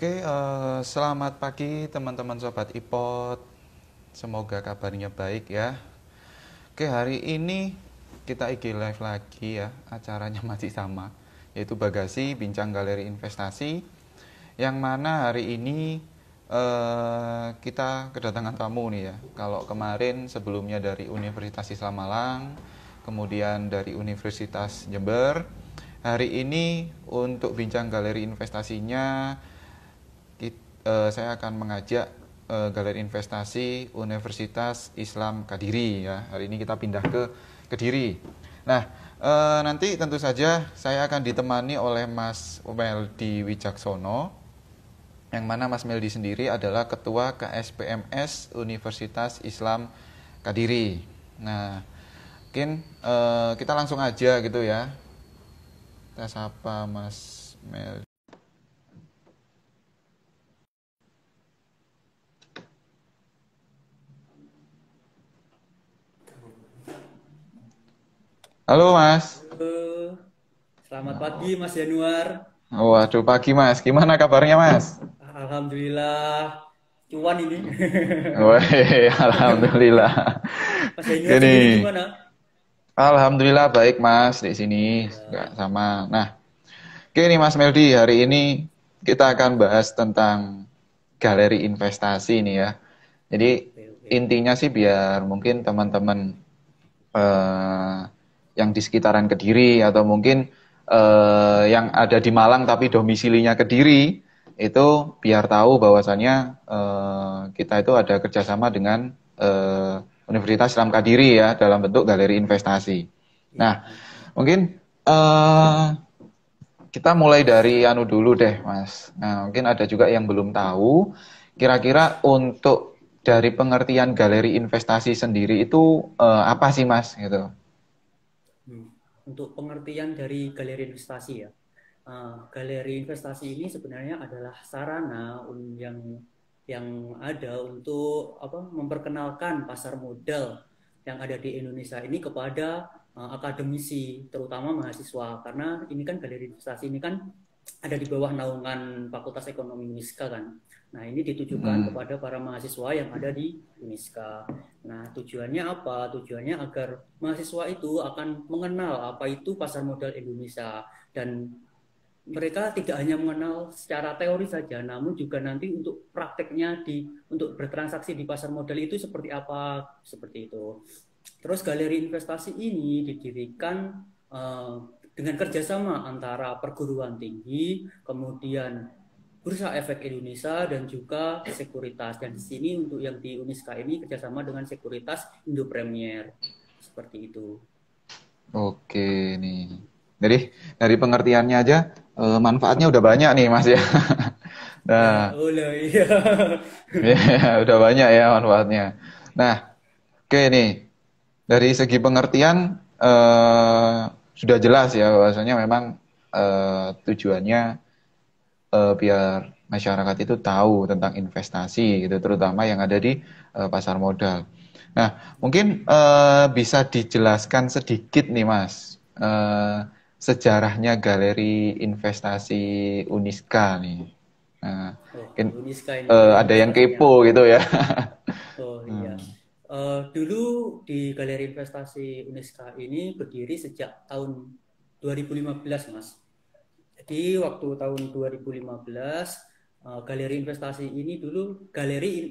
Selamat pagi teman-teman sobat iPod. Semoga kabarnya baik ya. Hari ini kita IG live lagi ya. Acaranya masih sama, yaitu Bagasi Bincang Galeri Investasi. Yang mana hari ini kita kedatangan tamu nih ya. Kalau kemarin sebelumnya dari Universitas Islam Malang, kemudian dari Universitas Jember. Hari ini untuk bincang galeri investasinya saya akan mengajak Galeri Investasi Universitas Islam Kadiri ya. Hari ini kita pindah ke Kediri. Nah, nanti tentu saja saya akan ditemani oleh Mas Meldi Wijaksono, yang mana Mas Meldi sendiri adalah Ketua KSPMS Universitas Islam Kadiri. Nah, mungkin kita langsung aja gitu ya. Kita sapa Mas Meldi. Halo Mas. Halo, selamat pagi Mas Januar. Waduh, pagi Mas. Gimana kabarnya Mas? Alhamdulillah, cuan ini. Wah, alhamdulillah. Mas Januar sendiri Gini, gimana? alhamdulillah baik Mas di sini nggak Alhamdulillah. sama. Nah, nih Mas Meldi, hari ini kita akan bahas tentang galeri investasi nih ya. Jadi Oke, oke. intinya sih biar mungkin teman-teman eh, yang di sekitaran Kediri atau mungkin yang ada di Malang tapi domisilinya Kediri itu biar tahu bahwasannya kita itu ada kerjasama dengan Universitas Islam Kadiri ya dalam bentuk galeri investasi. Iya, Nah, mungkin eh, kita mulai dari anu dulu deh, Mas. Nah, mungkin ada juga yang belum tahu. Kira-kira untuk dari pengertian galeri investasi sendiri itu apa sih, Mas? Gitu. Hmm. Untuk pengertian dari galeri investasi ya. Galeri investasi ini sebenarnya adalah sarana yang ada untuk memperkenalkan pasar modal yang ada di Indonesia ini kepada akademisi, terutama mahasiswa. Karena ini kan galeri investasi ini kan ada di bawah naungan Fakultas Ekonomi Uniska kan. Nah, ini ditujukan Hmm. kepada para mahasiswa yang ada di Uniska. Nah, tujuannya apa? Tujuannya agar mahasiswa itu akan mengenal apa itu pasar modal Indonesia, dan mereka tidak hanya mengenal secara teori saja, namun juga nanti untuk prakteknya untuk bertransaksi di pasar modal itu seperti apa, seperti itu. Terus galeri investasi ini didirikan eh, dengan kerjasama antara perguruan tinggi, kemudian Bursa Efek Indonesia dan juga sekuritas. Dan di sini untuk yang di Uniska ini kerjasama dengan sekuritas Indo Premier seperti itu. Oke nih. Jadi dari pengertiannya aja manfaatnya udah banyak nih, Mas ya. Nah, Oh lah iya. ya, udah banyak ya manfaatnya. Nah, oke nih. Dari segi pengertian sudah jelas ya bahwasanya memang tujuannya biar masyarakat itu tahu tentang investasi gitu, terutama yang ada di pasar modal. Nah, mungkin bisa dijelaskan sedikit nih, Mas, sejarahnya galeri investasi Uniska nih. Nah, Oh, mungkin Uniska ini galeri ada yang investasinya. kepo gitu ya. Oh iya. Hmm. Dulu di Galeri Investasi Uniska ini berdiri sejak tahun 2015, Mas. Jadi waktu tahun 2015, galeri investasi ini dulu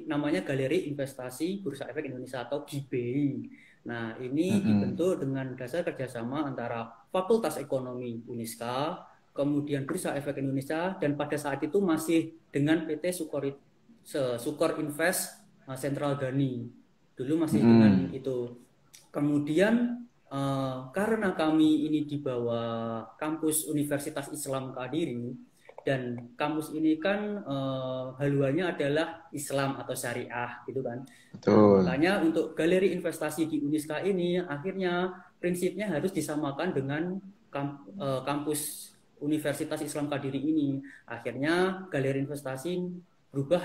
namanya Galeri Investasi Bursa Efek Indonesia atau GBI. Nah, ini Mm-mm. dibentuk dengan dasar kerjasama antara Fakultas Ekonomi Uniska, kemudian Bursa Efek Indonesia, dan pada saat itu masih dengan PT Sukor Invest Sentral Dani. Dulu masih dengan Mm-mm. itu. Kemudian karena kami ini di bawah kampus Universitas Islam Kadiri, dan kampus ini kan haluannya adalah Islam atau syariah gitu kan. Nah, Betul. makanya untuk galeri investasi di Uniska ini akhirnya prinsipnya harus disamakan dengan kampus Universitas Islam Kadiri ini. Akhirnya galeri investasi berubah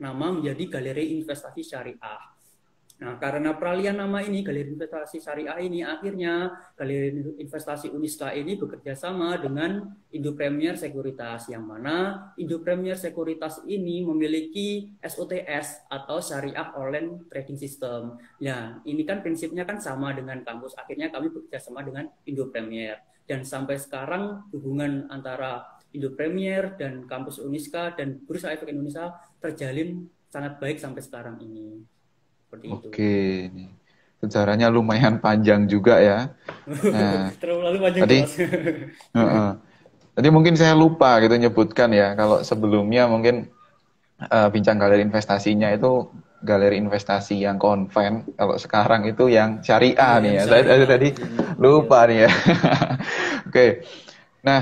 nama menjadi Galeri Investasi Syariah. Nah, karena peralihan nama ini, Galeri Investasi Syariah ini, akhirnya Galeri Investasi Uniska ini bekerja sama dengan Indo Premier Sekuritas, yang mana Indo Premier Sekuritas ini memiliki SOTS atau Syariah Online Trading System. Ya, ini kan prinsipnya kan sama dengan kampus. Akhirnya kami bekerja sama dengan Indo Premier. Dan sampai sekarang hubungan antara Indo Premier dan kampus Uniska dan Bursa Efek Indonesia terjalin sangat baik sampai sekarang ini. Seperti itu. Oke, nih. Sejarahnya lumayan panjang juga ya. Nah, Terlalu panjang tadi, Mas. heeh. Tadi mungkin saya lupa gitu nyebutkan ya. Kalau sebelumnya mungkin bincang galeri investasinya itu galeri investasi yang konven. Kalau sekarang itu yang syariah Iya, nih yang ya. Saya syariah. tadi Iya. lupa nih ya. Oke. Nah,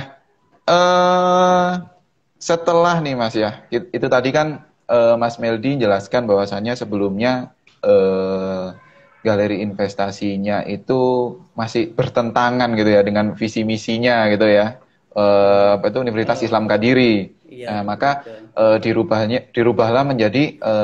eh setelah nih Mas ya, itu tadi kan Mas Meldi jelaskan bahwasannya sebelumnya galeri investasinya itu masih bertentangan gitu ya dengan visi misinya gitu ya. Apa itu Universitas Kalau Islam Kadiri. iya Nah, betul maka betul. dirubahlah menjadi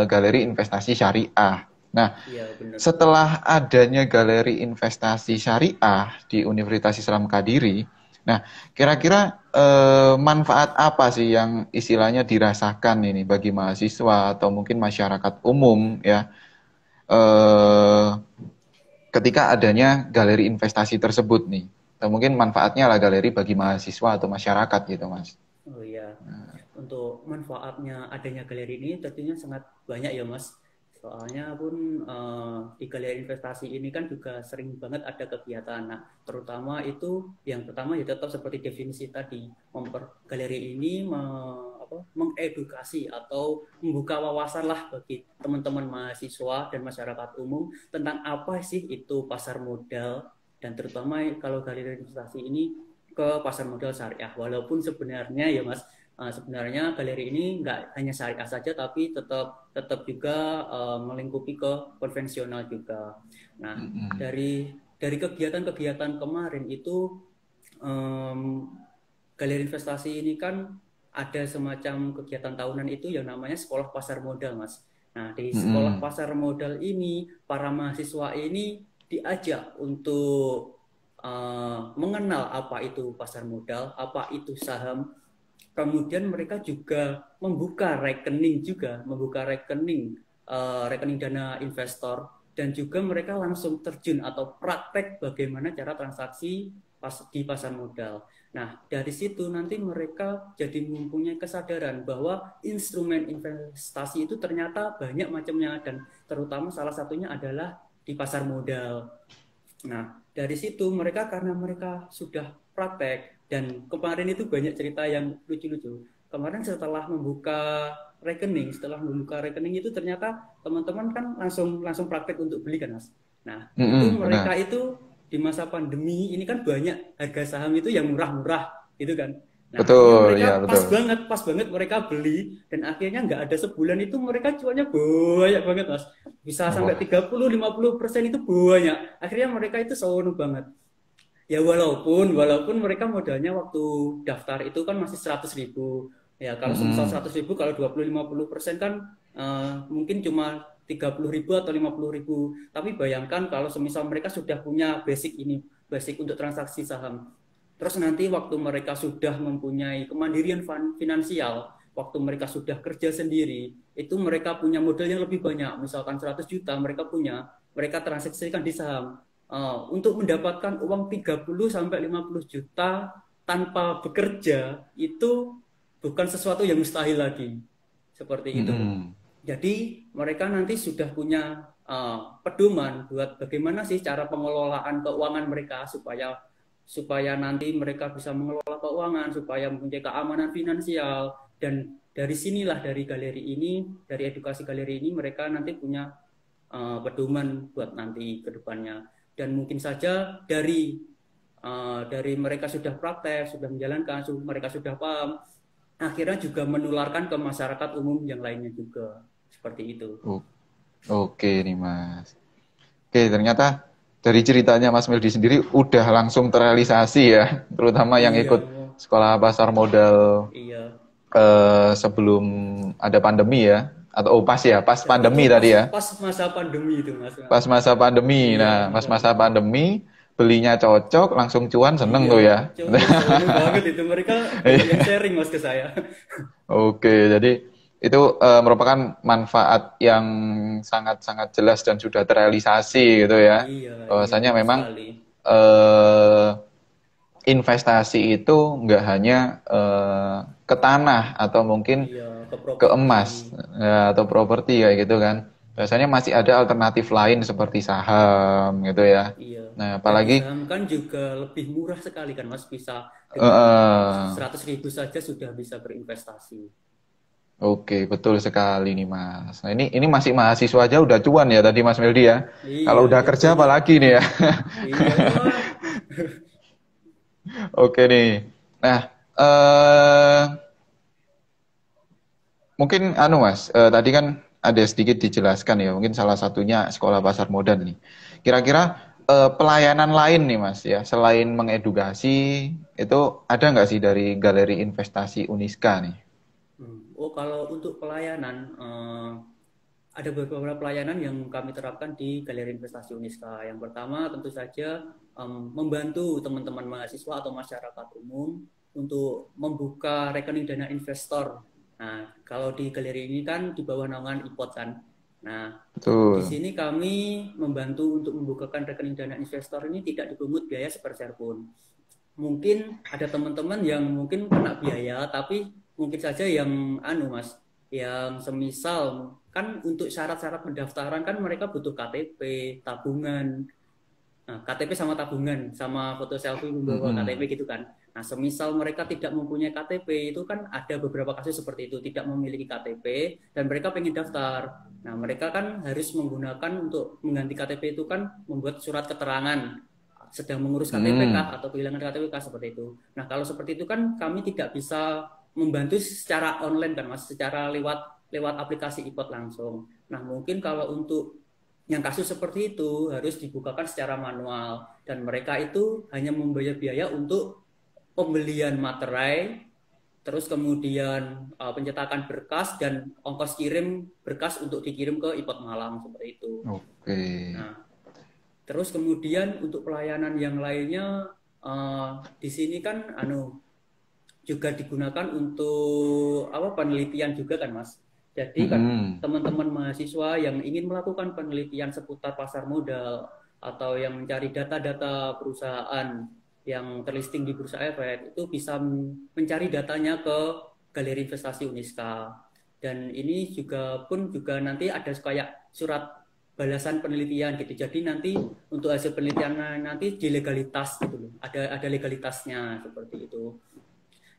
galeri investasi syariah. Nah, Iya benar. setelah adanya galeri investasi syariah di Universitas Islam Kadiri, nah kira-kira manfaat apa sih yang istilahnya dirasakan ini bagi mahasiswa atau mungkin masyarakat umum ya eh, ketika adanya galeri investasi tersebut nih? Atau mungkin manfaatnya lah galeri bagi mahasiswa atau masyarakat gitu, Mas. Oh iya. Untuk manfaatnya adanya galeri ini tentunya sangat banyak ya Mas. Soalnya pun di galeri investasi ini kan juga sering banget ada kegiatan. Nah, terutama itu yang pertama ya tetap seperti definisi tadi, galeri ini mengedukasi atau membuka wawasan lah bagi teman-teman mahasiswa dan masyarakat umum tentang apa sih itu pasar modal, dan terutama kalau galeri investasi ini ke pasar modal syariah. Walaupun sebenarnya ya Mas, sebenarnya galeri ini nggak hanya syariah saja, tapi tetap juga melingkupi ke konvensional juga. Nah, Mm-mm. dari kegiatan-kegiatan kemarin itu, um, galeri investasi ini kan ada semacam kegiatan tahunan itu yang namanya sekolah pasar modal, Mas. Nah, di sekolah Mm-mm. pasar modal ini, para mahasiswa ini diajak untuk mengenal apa itu pasar modal, apa itu saham. Kemudian mereka juga membuka rekening, rekening dana investor, dan juga mereka langsung terjun atau praktek bagaimana cara transaksi di pasar modal. Nah, dari situ nanti mereka jadi mempunyai kesadaran bahwa instrumen investasi itu ternyata banyak macamnya, dan terutama salah satunya adalah di pasar modal. Nah, dari situ mereka, karena mereka sudah praktek, dan kemarin itu banyak cerita yang lucu-lucu. Kemarin setelah membuka rekening itu ternyata teman-teman kan langsung langsung praktek untuk beli kan Mas. Nah, itu Mm-mm, mereka benar. itu di masa pandemi ini kan banyak harga saham itu yang murah-murah gitu kan. Nah, akhirnya Betul, ya mereka betul. pas banget mereka beli, dan akhirnya nggak ada sebulan itu mereka cuannya banyak banget Mas, bisa sampai Wah. 30-50% itu banyak. Akhirnya mereka itu seronok banget. Ya walaupun mereka modalnya waktu daftar itu kan masih 100.000. Ya kalau semisal Mm-mm. 100.000, kalau 20-50% kan mungkin cuma 30.000 atau 50.000. Tapi bayangkan kalau semisal mereka sudah punya basic untuk transaksi saham. Terus nanti waktu mereka sudah mempunyai kemandirian finansial, waktu mereka sudah kerja sendiri, itu mereka punya modal yang lebih banyak. Misalkan 100 juta mereka transaksikan di saham. Untuk mendapatkan uang 30 sampai 50 juta tanpa bekerja itu bukan sesuatu yang mustahil lagi. Seperti itu. Mm-mm. Jadi mereka nanti sudah punya pedoman buat bagaimana sih cara pengelolaan keuangan mereka, supaya supaya nanti mereka bisa mengelola keuangan, supaya mempunyai keamanan finansial. Dan dari sinilah, dari edukasi galeri ini mereka nanti punya pedoman buat nanti ke depannya. Dan mungkin saja dari mereka sudah praktek, sudah menjalankan, mereka sudah paham, akhirnya juga menularkan ke masyarakat umum yang lainnya juga. Seperti itu. O- Oke nih Mas. Oke, ternyata dari ceritanya Mas Meldi sendiri udah langsung terrealisasi ya, terutama yang Iya, ikut sekolah pasar modal iya, sebelum ada pandemi ya. atau pas ya, pas Dan itu pandemi pas tadi ya. pas masa pandemi itu Mas. Pas masa pandemi. Iya, Nah, pas benar. masa pandemi belinya cocok, langsung cuan seneng Iya, tuh ya. seneng banget itu. Mereka banyak yang sharing Mas ke saya. Oke, jadi itu merupakan manfaat yang sangat-sangat jelas dan sudah terrealisasi gitu ya. Iya, iya Bahwasanya betul memang sekali. eh, investasi itu nggak hanya ke tanah atau mungkin Iya, ke ke properti. emas ya, atau properti kayak gitu kan. Biasanya masih ada alternatif lain seperti saham gitu ya. Iya. Nah, Dan di apalagi saham kan juga lebih murah sekali kan Mas, bisa dengan eh, 100.000 saja sudah bisa berinvestasi. oke, betul sekali nih Mas. Nah, ini masih mahasiswa aja udah cuan ya tadi Mas Meldi ya. Kalau Iya, udah iya kerja banyak. apalagi nih ya. Iya, ya. Oke nih. Nah, eh mungkin anu Mas, tadi kan ada sedikit dijelaskan ya, mungkin salah satunya sekolah pasar modal nih. Kira-kira pelayanan lain nih Mas ya, selain mengedukasi, itu ada nggak sih dari Galeri Investasi Uniska nih? Oh, kalau untuk pelayanan, ada beberapa pelayanan yang kami terapkan di Galeri Investasi Uniska. Yang pertama tentu saja membantu teman-teman mahasiswa atau masyarakat umum untuk membuka rekening dana investor. Nah, kalau di galeri ini kan di bawah naungan IPOT kan. Nah, di Betul. sini kami membantu untuk membukakan rekening dana investor ini tidak dipungut biaya sepeser pun. Mungkin ada teman-teman yang mungkin kena biaya, tapi mungkin saja yang anu Mas, yang semisal kan untuk syarat-syarat pendaftaran kan mereka butuh KTP, tabungan. Nah, KTP sama tabungan, sama foto selfie membawa Mm-mm. KTP gitu kan. Nah, semisal mereka tidak mempunyai KTP, itu kan ada beberapa kasus seperti itu, tidak memiliki KTP, dan mereka pengen daftar. Nah, mereka kan harus menggunakan untuk mengganti KTP itu kan membuat surat keterangan sedang mengurus KTP Mm-mm. kah atau kehilangan KTP kah seperti itu. Nah, kalau seperti itu kan kami tidak bisa membantu secara online kan Mas, secara lewat lewat aplikasi IPOT langsung. Nah, mungkin kalau untuk yang kasus seperti itu harus dibukakan secara manual dan mereka itu hanya membayar biaya untuk pembelian materai, terus kemudian pencetakan berkas dan ongkos kirim berkas untuk dikirim ke IPOT Malang seperti itu. Oke. Nah, terus kemudian untuk pelayanan yang lainnya di sini kan juga digunakan untuk apa penelitian juga kan Mas. Jadi kan Mm-mm. teman-teman mahasiswa yang ingin melakukan penelitian seputar pasar modal atau yang mencari data-data perusahaan yang terlisting di Bursa Efek itu bisa mencari datanya ke Galeri Investasi Uniska. Dan ini juga nanti ada kayak surat balasan penelitian gitu. Jadi nanti untuk hasil penelitian nanti di legalitas gitu loh. Ada legalitasnya seperti itu.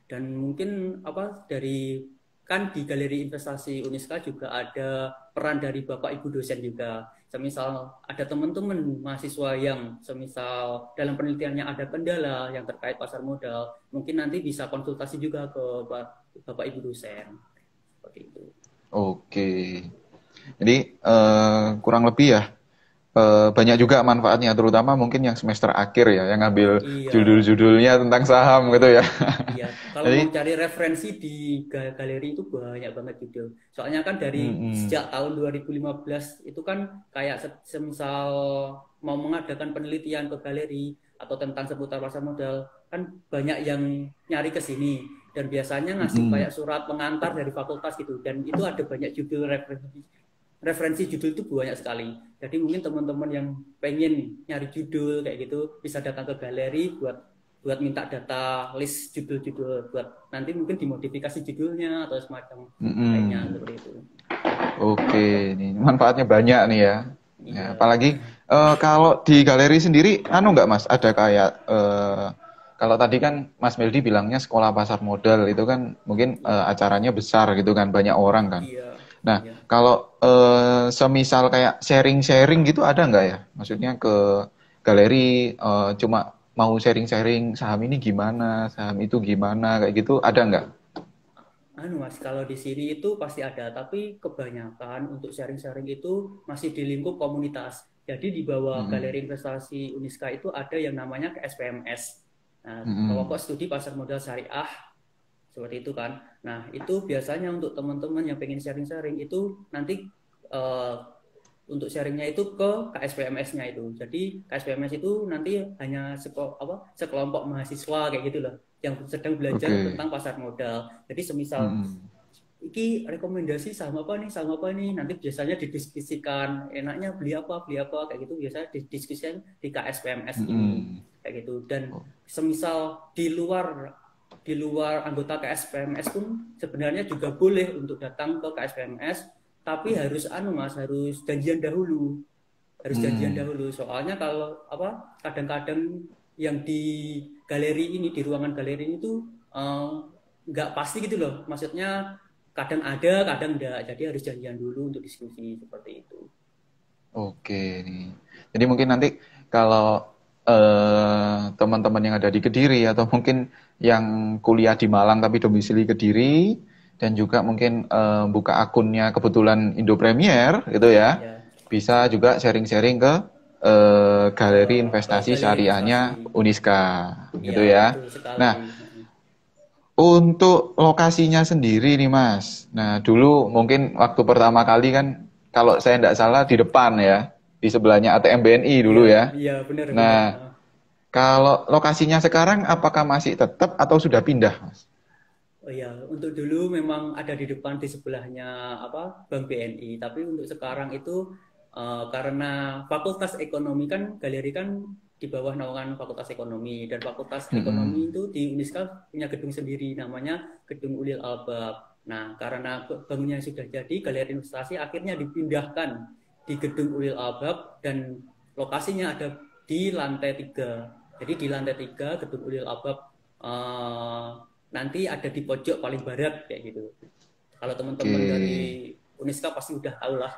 Dan mungkin apa dari kan di Galeri Investasi Uniska juga ada peran dari Bapak Ibu dosen juga. Semisal ada teman-teman mahasiswa yang semisal dalam penelitiannya ada kendala yang terkait pasar modal, mungkin nanti bisa konsultasi juga ke Bapak Ibu dosen. Seperti itu. Oke. Jadi kurang lebih ya banyak juga manfaatnya, terutama mungkin yang semester akhir ya, yang ngambil Iya, judul-judulnya tentang saham gitu iya. ya. Iya, kalau Jadi, mau cari referensi di galeri itu banyak banget judul. Soalnya kan dari mm-mm, sejak tahun 2015 itu kan kayak semisal mau mengadakan penelitian ke galeri atau tentang seputar pasar modal, kan banyak yang nyari ke sini dan biasanya ngasih mm-mm. kayak surat pengantar dari fakultas gitu dan itu ada banyak judul referensi referensi judul itu banyak sekali. Jadi mungkin teman-teman yang pengen nyari judul kayak gitu bisa datang ke galeri buat buat minta data list judul-judul buat nanti mungkin dimodifikasi judulnya atau semacam lainnya Mm-mm. seperti itu. Oke, nih manfaatnya banyak nih ya. Ya, Iya. apalagi kalau di galeri sendiri, anu nggak Mas? Ada kayak kalau tadi kan Mas Meldi bilangnya sekolah pasar modal itu kan mungkin Iya. acaranya besar gitu kan, banyak orang kan. Iya. Nah, Iya. kalau semisal kayak sharing-sharing gitu ada nggak ya? Maksudnya ke galeri cuma mau sharing-sharing saham ini gimana, saham itu gimana, kayak gitu ada nggak? Mas, kalau di sini itu pasti ada, tapi kebanyakan untuk sharing-sharing itu masih di lingkup komunitas. Jadi di bawah Mm-mm. Galeri Investasi Uniska itu ada yang namanya SPMS. Nah, Mm-mm. kelompok studi pasar modal syariah seperti itu kan. Nah, itu biasanya untuk teman-teman yang pengen sharing-sharing itu nanti untuk sharingnya itu ke KSPMS-nya itu. Jadi KSPMS itu nanti hanya sekelompok mahasiswa kayak gitu loh, yang sedang belajar Oke. tentang pasar modal. Jadi semisal Mm-mm. iki rekomendasi saham apa nih, nanti biasanya didiskusikan enaknya beli apa kayak gitu, biasanya didiskusikan di KSPMS ini Mm-mm. kayak gitu. Dan Oh, semisal di luar anggota KSPMS pun sebenarnya juga boleh untuk datang ke KSPMS, tapi harus mas, harus janjian mm-mm. dahulu. Soalnya kalau kadang-kadang yang di galeri ini, di ruangan galeri ini tuh nggak pasti gitu loh, maksudnya kadang ada kadang enggak, jadi harus janjian dulu untuk diskusi seperti itu. Oke nih. Jadi mungkin nanti kalau teman-teman yang ada di Kediri atau mungkin yang kuliah di Malang tapi domisili Kediri dan juga mungkin buka akunnya kebetulan Indo Premier gitu ya, Ya, bisa juga sharing-sharing ke galeri ke investasi galeri investasi. syariahnya Uniska gitu Iya, ya. betul sekali. Nah, untuk lokasinya sendiri nih Mas. Nah, dulu mungkin waktu pertama kali kan kalau saya tidak salah di depan ya, di sebelahnya ATM BNI Iya, dulu ya. iya, benar-benar. Nah, kalau lokasinya sekarang apakah masih tetap atau sudah pindah, Mas? Oh iya, untuk dulu memang ada di depan di sebelahnya Bank BNI, tapi untuk sekarang itu karena Fakultas Ekonomi kan galeri kan di bawah naungan Fakultas Ekonomi, dan Fakultas Ekonomi Mm-mm. itu di Uniska punya gedung sendiri namanya Gedung Ulil Albab. Nah, karena bangunnya sudah jadi, galeri investasi akhirnya dipindahkan di Gedung Ulil Albab, dan lokasinya ada di lantai 3. Jadi di lantai 3 Gedung Ulil Albab nanti ada di pojok paling barat kayak gitu. Kalau Oke, teman-teman dari Uniska pasti udah tahu lah.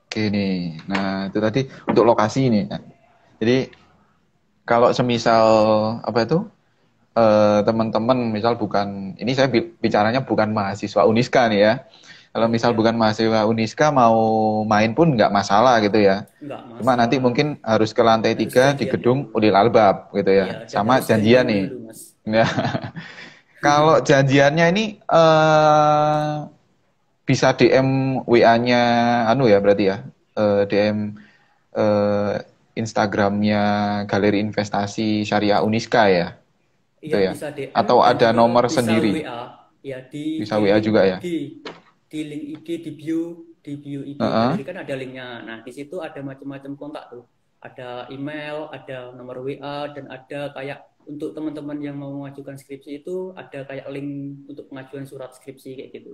oke nih. Nah, itu tadi untuk lokasi nih. Nah, jadi kalau semisal apa itu teman-teman misal bukan ini saya bicaranya bukan mahasiswa Uniska nih ya. Kalau Oh misal iya, bukan mahasiswa Uniska mau main pun nggak masalah gitu ya. nggak Cuma nanti masalah. mungkin harus ke lantai Harus 3 di janjian gedung dulu. Ulil Albab gitu Iya, ya. dan Sama harus janjian janjian nih. dulu, Mas. Ya. Kalau janjiannya ini bisa DM WA-nya anu ya berarti ya. DM eh, Instagramnya Galeri Investasi Syariah Uniska ya. Iya, Gitu ya. bisa DM Atau dan ada juga nomor bisa sendiri. WA. Ya, Bisa WA juga ya. di link IG, di bio IG Heeh. galeri kan ada linknya. Nah, di situ ada macam-macam kontak tuh. Ada email, ada nomor WA, dan ada kayak untuk teman-teman yang mau mengajukan skripsi itu ada kayak link untuk pengajuan surat skripsi kayak gitu.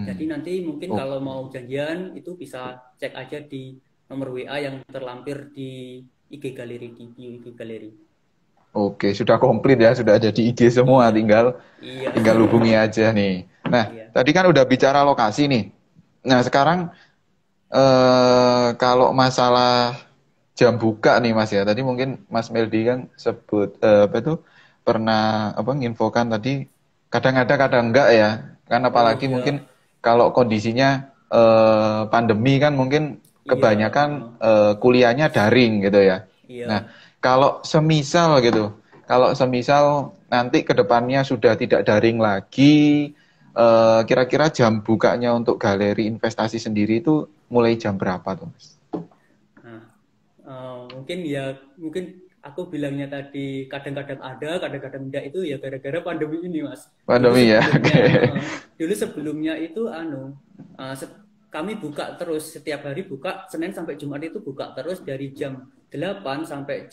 Jadi Mm-mm. nanti mungkin kalau Oke. mau janjian itu bisa cek aja di nomor WA yang terlampir di IG galeri, di bio IG galeri. Oke, sudah komplit ya, sudah ada di IG semua, Iya, tinggal iya, tinggal hubungi aja nih. Nah, iya, tadi kan udah bicara lokasi nih. Nah, sekarang kalau masalah jam buka nih Mas ya. Tadi mungkin Mas Meldi kan sebut apa itu pernah apa nginfokan tadi kadang ada kadang enggak ya. Kan oh apalagi mungkin iya, kalau kondisinya pandemi kan mungkin iya, kebanyakan kuliahnya daring gitu ya. Nah, iya. kalau semisal gitu, kalau semisal nanti kedepannya sudah tidak daring lagi, kira-kira jam bukanya untuk galeri investasi sendiri itu mulai jam berapa tuh, Mas? Nah, mungkin aku bilangnya tadi kadang-kadang ada, kadang-kadang enggak, itu ya gara-gara pandemi ini, Mas. Dulu Pandemi ya, sebelumnya, oke. dulu sebelumnya itu eh, se- kami buka terus setiap hari, buka Senin sampai Jumat itu buka terus dari jam 8 sampai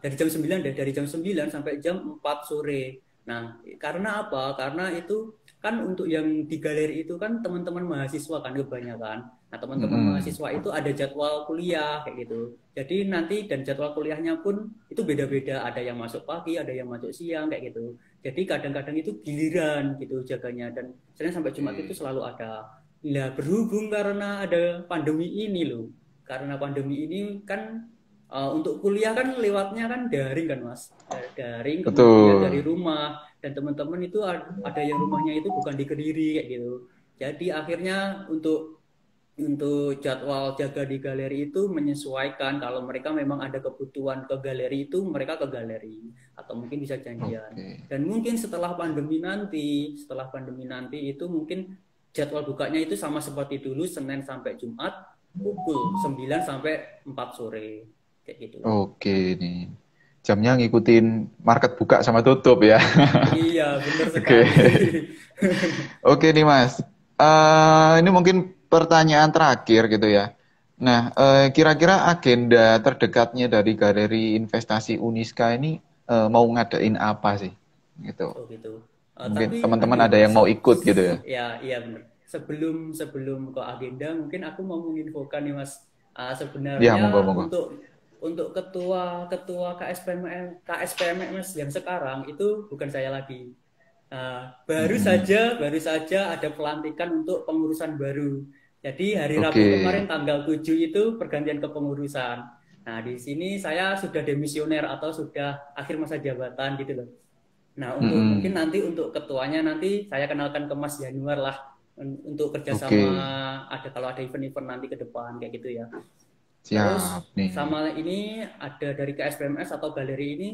dari jam 9 deh, dari jam 9 sampai jam 4 sore. Nah, karena apa? Karena itu kan untuk yang di galeri itu kan teman-teman mahasiswa kan kebanyakan. Nah, teman-teman Mm-mm. mahasiswa itu ada jadwal kuliah kayak gitu. Jadi nanti dan jadwal kuliahnya pun itu beda-beda. Ada yang masuk pagi, ada yang masuk siang kayak gitu. Jadi kadang-kadang itu giliran gitu jaganya, dan Senin sampai Jumat itu Oke. selalu ada. Nah, berhubung karena ada pandemi ini loh. Karena pandemi ini kan untuk kuliah kan lewatnya kan daring kan, Mas. Daring, kemudian dari Betul. rumah, dan teman-teman itu ada yang rumahnya itu bukan di Kediri kayak gitu. Jadi akhirnya untuk untuk jadwal jaga di galeri itu menyesuaikan. Kalau mereka memang ada kebutuhan ke galeri itu, mereka ke galeri atau mungkin bisa janjian. Oke. Dan mungkin setelah pandemi nanti itu mungkin jadwal bukanya itu sama seperti dulu, Senin sampai Jumat pukul 9 sampai 4 sore kayak gitu. Oke nih. Jamnya ngikutin market buka sama tutup ya. Iya, benar Oke. sekali. Oke nih Mas. Ini mungkin pertanyaan terakhir gitu ya. Nah, kira-kira agenda terdekatnya dari Galeri Investasi Uniska ini mau ngadain apa sih? Gitu. Oh gitu. Mungkin Tapi teman-teman anu, ada yang mau ikut gitu ya. ya iya benar. Sebelum sebelum ke agenda, mungkin aku mau menginfokan nih Mas. Ya, monggo Sebenarnya monggo. untuk ketua KSPMS yang sekarang itu bukan saya lagi. Mm-mm. Baru saja ada pelantikan untuk pengurusan baru. Jadi hari Rabu Oke. kemarin tanggal 7 itu pergantian kepengurusan. Nah, di sini saya sudah demisioner atau sudah akhir masa jabatan gitu loh. Nah, untuk Mm-mm. mungkin nanti untuk ketuanya nanti saya kenalkan ke Mas Januar lah untuk kerjasama Oke. ada kalau ada event-event nanti ke depan kayak gitu ya. Terus Siap nih. sama ini ada dari KSPMS atau galeri ini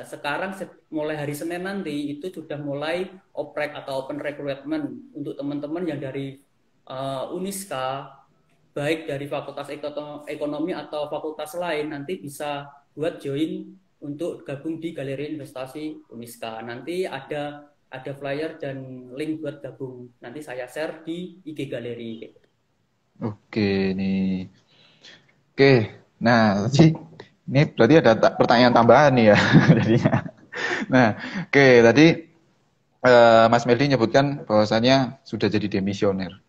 sekarang mulai hari Senin nanti itu sudah mulai oprek atau open recruitment untuk teman-teman yang dari Uniska baik dari Fakultas Ekonomi atau fakultas lain nanti bisa buat join untuk gabung di Galeri Investasi Uniska. Nanti ada flyer dan link buat gabung. Nanti saya share di IG Galeri. Oke nih. Oke. Nah, tadi ini berarti ada pertanyaan tambahan nih ya jadinya. Nah, oke tadi Mas Meldi nyebutkan bahwasannya sudah jadi demisioner.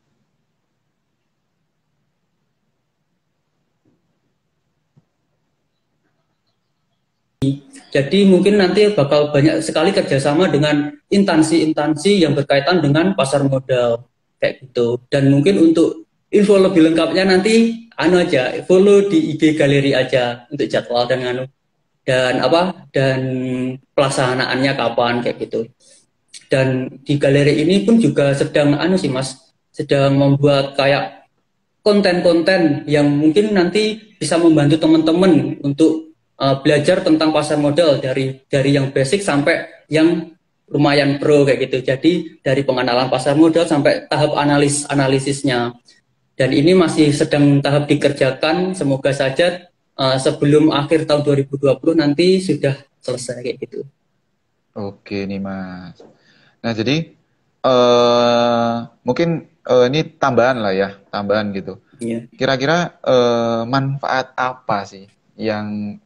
Jadi mungkin nanti bakal banyak sekali kerjasama dengan instansi-instansi yang berkaitan dengan pasar modal kayak gitu. Dan mungkin untuk info lebih lengkapnya nanti anu aja follow di IG Galeri aja untuk jadwal dan anu dan pelaksanaannya kapan kayak gitu. Dan di galeri ini pun juga sedang anu sih Mas, sedang membuat kayak konten-konten yang mungkin nanti bisa membantu teman-teman untuk belajar tentang pasar modal dari yang basic sampai yang lumayan pro kayak gitu. Jadi dari pengenalan pasar modal sampai tahap analisisnya. Dan ini masih sedang tahap dikerjakan. Semoga saja sebelum akhir tahun 2020 nanti sudah selesai kayak gitu. Oke nih Mas. Nah, jadi mungkin ini tambahan lah ya, tambahan gitu. Iya. Kira-kira manfaat apa sih yang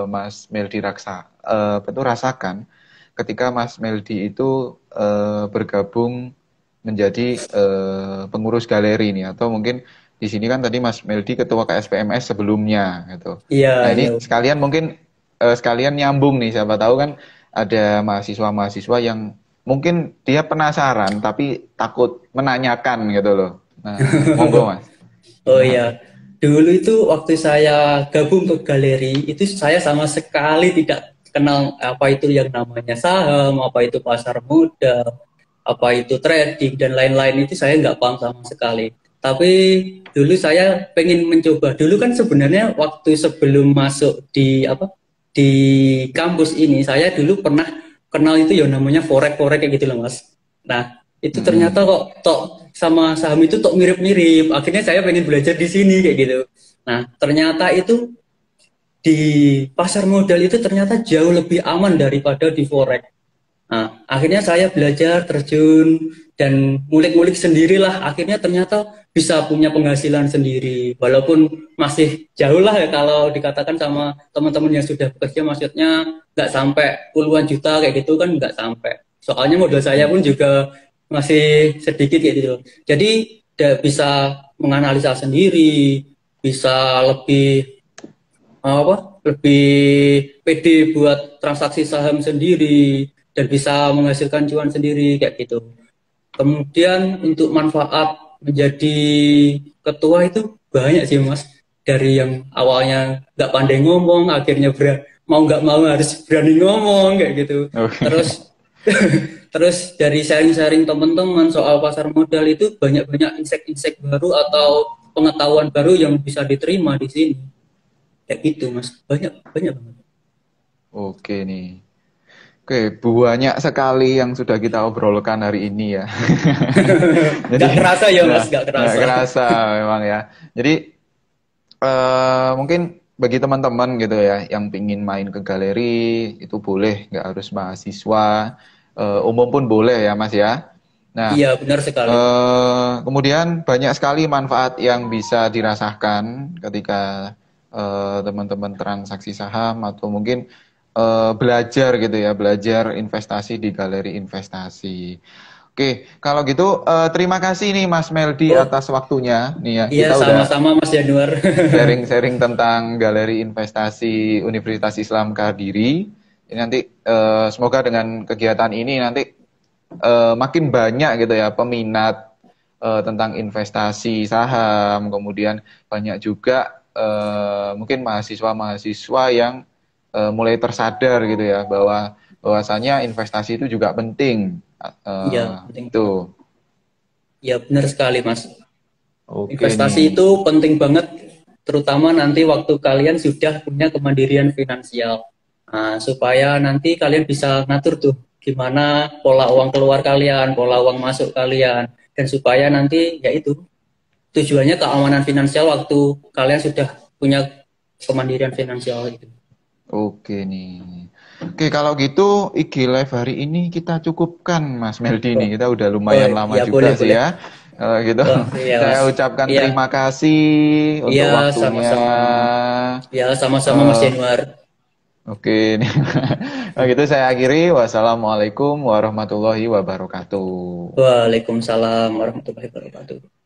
Mas Meldi rasakan ketika Mas Meldi itu bergabung menjadi pengurus galeri ini, atau mungkin di sini kan tadi Mas Meldi ketua KSPMS sebelumnya gitu. Iya, Nah, iya. ini sekalian mungkin sekalian nyambung nih, siapa tahu kan ada mahasiswa-mahasiswa yang mungkin dia penasaran tapi takut menanyakan gitu loh. Nah, monggo Mas. Oh iya, dulu itu waktu saya gabung ke galeri itu saya sama sekali tidak kenal apa itu yang namanya saham, apa itu pasar modal, apa itu trading dan lain-lain itu saya nggak paham sama sekali. Tapi dulu saya pengen mencoba. Dulu kan sebenarnya waktu sebelum masuk di di kampus ini saya dulu pernah kenal itu yang namanya forex kayak gitu loh Mas. Nah itu ternyata Mm-mm. kok tok sama saham itu tok mirip-mirip. Akhirnya saya pengen belajar di sini kayak gitu. Nah ternyata itu di pasar modal itu ternyata jauh lebih aman daripada di forex. Nah, akhirnya saya belajar terjun dan ngulik-ngulik sendirilah. Akhirnya ternyata bisa punya penghasilan sendiri. Walaupun masih jauh lah ya kalau dikatakan sama teman-teman yang sudah bekerja, maksudnya nggak sampai puluhan juta kayak gitu kan nggak sampai. Soalnya modal saya pun juga masih sedikit kayak gitu. Jadi bisa menganalisa sendiri, bisa lebih pede buat transaksi saham sendiri dan bisa menghasilkan cuan sendiri kayak gitu. Kemudian untuk manfaat menjadi ketua itu banyak sih Mas. Dari yang awalnya nggak pandai ngomong, akhirnya mau nggak mau harus berani ngomong kayak gitu. Oke. Terus Terus dari sharing-sharing teman-teman soal pasar modal itu banyak-banyak insight-insight baru atau pengetahuan baru yang bisa diterima di sini. Kayak gitu, Mas. Banyak banyak banget. Oke nih. Oke, banyak sekali yang sudah kita obrolkan hari ini ya. Jadi Nggak kerasa ya, nah, Mas, nggak nggak kerasa. kerasa memang ya. Jadi mungkin bagi teman-teman gitu ya yang pingin main ke galeri itu boleh, nggak harus mahasiswa, umum pun boleh ya Mas ya. Nah, Iya, benar sekali. kemudian banyak sekali manfaat yang bisa dirasakan ketika teman-teman transaksi saham atau mungkin belajar gitu ya, belajar investasi di galeri investasi. Oke, kalau gitu terima kasih nih Mas Meldi Oh, atas waktunya. Nih ya, iya kita udah sama-sama Mas Januar. sharing-sharing tentang galeri investasi Universitas Islam Kediri. Ini nanti semoga dengan kegiatan ini nanti makin banyak gitu ya peminat tentang investasi saham, kemudian banyak juga mungkin mahasiswa-mahasiswa yang mulai tersadar gitu ya bahwasanya investasi itu juga penting. Iya, penting banget. Itu. Iya, benar sekali Mas. Oke Investasi nih. itu penting banget, terutama nanti waktu kalian sudah punya kemandirian finansial. Nah, supaya nanti kalian bisa ngatur tuh gimana pola uang keluar kalian, pola uang masuk kalian, dan supaya nanti ya itu tujuannya keamanan finansial waktu kalian sudah punya kemandirian finansial itu. Oke nih. Oke, kalau gitu IG Live hari ini kita cukupkan Mas Meldi nih. Oh, Kita udah oh lumayan lama ya juga boleh sih boleh. ya. Kalau gitu Oh iya saya Mas. ucapkan Iya, terima kasih iya untuk waktunya. sama-sama. Ya sama-sama Mas Eh, Januar. oke nih. Kalau gitu saya akhiri. Wassalamualaikum warahmatullahi wabarakatuh. Waalaikumsalam warahmatullahi wabarakatuh.